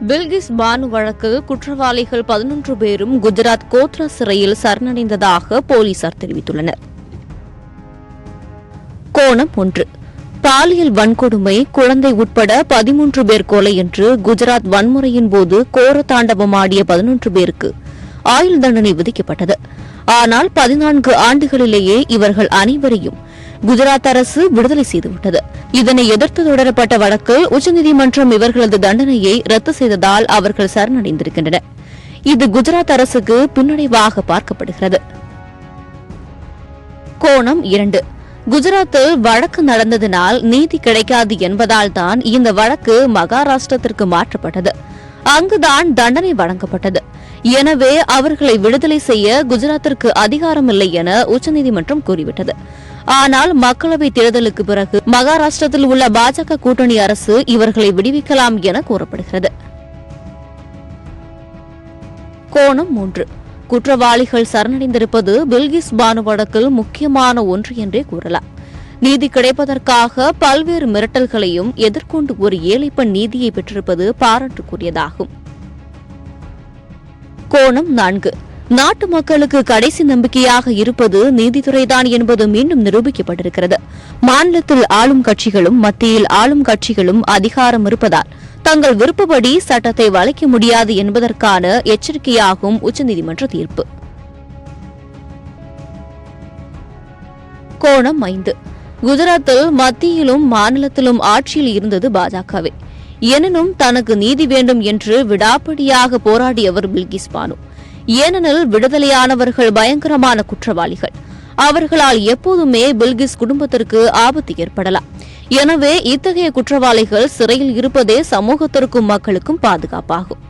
பில்கிஸ் பானு வழக்கில் குற்றவாளிகள் 11 பேரும் குஜராத் கோத்ரா சிறையில் சரணடைந்ததாக போலீசார் தெரிவித்துள்ளனர். கோணம் 1. பாலியல் வன்கொடுமை, குழந்தை உட்பட 13 பேர் கொலை என்று குஜராத் வன்முறையின் போது கோர தாண்டவமாடிய 11 பேருக்கு ஆயுள் தண்டனை விதிக்கப்பட்டது. ஆனால் 14 ஆண்டுகளிலேயே இவர்கள் அனைவரையும் குஜராத் அரசு விடுதலை செய்துவிட்டது. இதனை எதிர்த்து தொடரப்பட்ட வழக்கில் உச்சநீதிமன்றம் இவர்களது தண்டனையை ரத்து செய்ததால் அவர்கள் சரணடைந்திருக்கின்றனர். இது குஜராத் அரசுக்கு பின்னடைவாக பார்க்கப்படுகிறது. கோணம் 2. குஜராத்தில் வழக்கு நடந்ததனால் நீதி கிடைக்காது என்பதால் தான் இந்த வழக்கு மகாராஷ்டிரத்திற்கு மாற்றப்பட்டது. அங்குதான் தண்டனை வழங்கப்பட்டது. எனவே அவர்களை விடுதலை செய்ய குஜராத்திற்கு அதிகாரமில்லை என உச்சநீதிமன்றம் கூறிவிட்டது. ஆனால் மக்களவைத் தேர்தலுக்கு பிறகு மகாராஷ்டிரத்தில் உள்ள பாஜக கூட்டணி அரசு இவர்களை விடுவிக்கலாம் என கூறப்படுகிறது. கோணம் 3. குற்றவாளிகள் சரணடைந்திருப்பது பில்கிஸ் பானு வழக்கில் முக்கியமான ஒன்று என்றே கூறலாம். நீதி கிடைப்பதற்காக பல்வேறு மிரட்டல்களையும் எதிர்கொண்டு ஒரு ஏழை பெண் நீதியை பெற்றிருப்பது பாராட்டுக்குரியதாகும். கோணம் 4. நாட்டு மக்களுக்கு கடைசி நம்பிக்கையாக இருப்பது நீதித்துறைதான் என்பது மீண்டும் நிரூபிக்கப்பட்டிருக்கிறது. மாநிலத்தில் ஆளும் கட்சிகளும் மத்தியில் ஆளும் கட்சிகளும் அதிகாரம் இருப்பதால் தங்கள் விருப்பப்படி சட்டத்தை வளைக்க முடியாது என்பதற்கான எச்சரிக்கையாகும் உச்சநீதிமன்ற தீர்ப்பு. கோணம் 5. குஜராத்தில் மத்தியிலும் மாநிலத்திலும் ஆட்சியில் இருந்தது பாஜகவே. எனினும் தனக்கு நீதி வேண்டும் என்று விடாப்பிடியாக போராடியவர் பில்கிஸ் பானு. ஏனெனில் விடுதலையானவர்கள் பயங்கரமான குற்றவாளிகள். அவர்களால் எப்போதுமே பில்கிஸ் குடும்பத்திற்கு ஆபத்து ஏற்படலாம். எனவே இத்தகைய குற்றவாளிகள் சிறையில் இருப்பதே சமூகத்திற்கும் மக்களுக்கும் பாதுகாப்பாகும்.